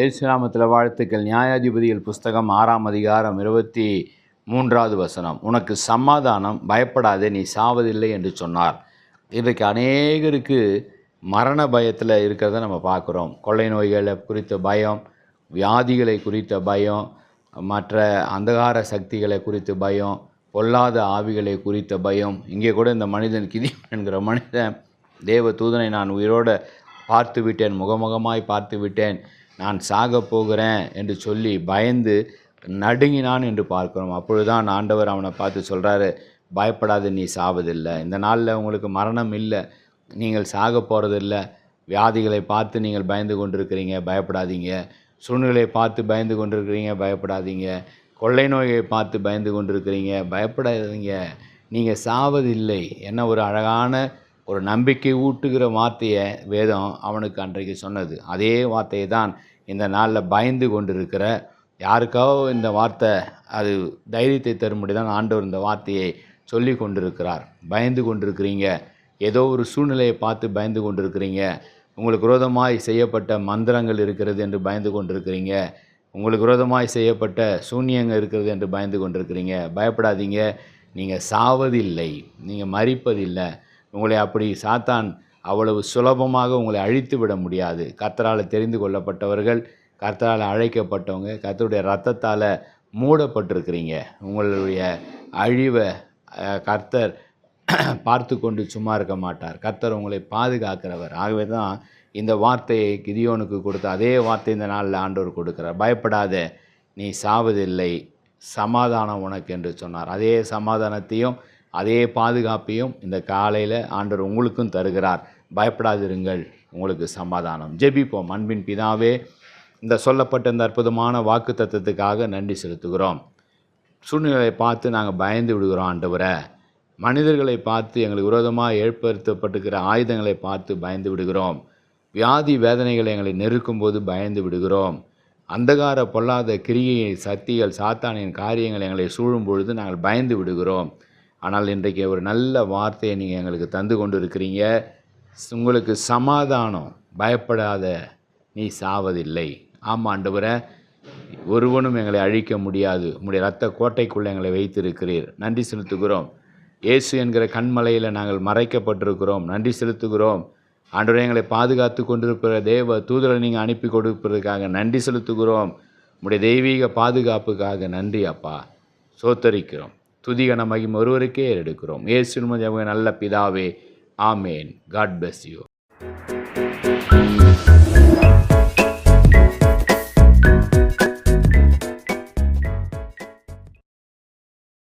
இயேசு நாமத்தில் வாழ்த்துக்கள். நியாயாதிபதிகள் புஸ்தகம் 6ஆம் அதிகாரம் 23வது வசனம். உனக்கு சமாதானம், பயப்படாதே, நீ சாவதில்லை என்று சொன்னார். இன்றைக்கு அநேகருக்கு மரண பயத்தில் இருக்கிறத நம்ம பார்க்குறோம். கொள்ளை நோய்களை குறித்த பயம், வியாதிகளை குறித்த பயம், மற்ற அந்தகார சக்திகளை குறித்த பயம், பொல்லாத ஆவிகளை குறித்த பயம். இங்கே கூட இந்த மனிதன் கிதியோன் என்கிற மனிதன், தேவ தூதனை நான் உயிரோடு பார்த்து விட்டேன், முகமுகமாய் பார்த்து விட்டேன், நான் சாக போகிறேன் என்று சொல்லி பயந்து நடுங்கினான் என்று பார்க்கிறோம். அப்பொழுதுதான் ஆண்டவர் அவனை பார்த்து சொல்கிறாரு, பயப்படாத, நீ சாவதில்லை. இந்த நாளில் உங்களுக்கு மரணம் இல்லை, நீங்கள் சாக போகிறதில்லை. வியாதிகளை பார்த்து நீங்கள் பயந்து கொண்டிருக்கிறீங்க, பயப்படாதீங்க. சூழ்நிலையை பார்த்து பயந்து கொண்டிருக்கிறீங்க, பயப்படாதீங்க. கொள்ளை நோயை பார்த்து பயந்து கொண்டிருக்கிறீங்க, பயப்படாதீங்க. நீங்கள் சாவதில்லை. என்ன ஒரு அழகான ஒரு நம்பிக்கை ஊட்டுகிற வார்த்தையை வேதம் அவனுக்கு அன்றைக்கு சொன்னது. அதே வார்த்தையை தான் இந்த நாளில் பயந்து கொண்டிருக்கிற யாருக்காவோ இந்த வார்த்தை அது தைரியத்தை தரும்படி தான் ஆண்டவர் இந்த வார்த்தையை சொல்லி கொண்டிருக்கிறார். பயந்து கொண்டிருக்கிறீங்க, ஏதோ ஒரு சூழ்நிலையை பார்த்து பயந்து கொண்டிருக்கிறீங்க, உங்களுக்கு விரோதமாய் செய்யப்பட்ட மந்திரங்கள் இருக்கிறது என்று பயந்து கொண்டிருக்கிறீங்க, உங்களுக்கு விரோதமாய் செய்யப்பட்ட சூன்யங்கள் இருக்கிறது என்று பயந்து கொண்டிருக்கிறீங்க. பயப்படாதீங்க, நீங்கள் சாவதில்லை, நீங்கள் மரிப்பதில்லை. உங்களை அப்படி சாத்தான் அவ்வளவு சுலபமாக உங்களை அழித்து விட முடியாது. கர்த்தரால் தெரிந்து கொள்ளப்பட்டவர்கள், கர்த்தரால் அழைக்கப்பட்டவங்க, கர்த்தருடைய இரத்தத்தால் மூடப்பட்டிருக்கிறீங்க. உங்களுடைய அழிவை கர்த்தர் பார்த்து கொண்டு சும்மா இருக்க மாட்டார். கர்த்தர் உங்களை பாதுகாக்கிறவர். ஆகவே தான் இந்த வார்த்தையை கிதியோனுக்கு கொடுத்த அதே வார்த்தை இந்த நாளில் ஆண்டவர் கொடுக்கிறார். பயப்படாத, நீ சாவதில்லை, சமாதானம் உனக்கு என்று சொன்னார். அதே சமாதானத்தையும் அதே பாதுகாப்பையும் இந்த காலையில் ஆண்டவர் உங்களுக்கும் தருகிறார். பயப்படாதிருங்கள், உங்களுக்கு சமாதானம். ஜெபிப்போம். அன்பின் பிதாவே, இந்த சொல்லப்பட்ட இந்த அற்புதமான வாக்கு தத்தத்துக்காக நன்றி செலுத்துகிறோம். சூழ்நிலையை பார்த்து நாங்கள் பயந்து விடுகிறோம் ஆண்டவரை. மனிதர்களை பார்த்து எங்களுக்கு விரோதமாக ஏற்படுத்தப்பட்டிருக்கிற ஆயுதங்களை பார்த்து பயந்து விடுகிறோம். வியாதி வேதனைகளை எங்களை நெருக்கும்போது பயந்து விடுகிறோம். அந்தகார பொல்லாத கிரியை சக்திகள் சாத்தானின் காரியங்கள் எங்களை சூழும் பொழுது நாங்கள் பயந்து விடுகிறோம். ஆனால் இன்றைக்கு ஒரு நல்ல வார்த்தையை நீங்கள் எங்களுக்கு தந்து கொண்டு இருக்கிறீங்க. உங்களுக்கு சமாதானம், பயப்படாத, நீ சாவதில்லை. ஆமாம் ஆண்டவரே, ஒருவனும் எங்களை அழிக்க முடியாது, உம்முடைய இரத்த கோட்டைக்குள்ளே எங்களை வைத்திருக்கிறீர். நன்றி செலுத்துகிறோம். இயேசு என்கிற கண்மலையில் நாங்கள் மறைக்கப்பட்டிருக்கிறோம். நன்றி செலுத்துகிறோம். ஆண்டவரே, எங்களை பாதுகாத்து கொண்டிருக்கிற தேவ தூதரை நீங்கள் அனுப்பி கொடுப்பதற்காக நன்றி செலுத்துகிறோம். உம்முடைய தெய்வீக பாதுகாப்புக்காக நன்றி அப்பா. சோத்தரிக்கிறோம். துதிகன மகிமை ஒருவருக்கே எடுக்கிறோம். இயேசுவின் நல்ல பிதாவே, ஆமேன். God bless you.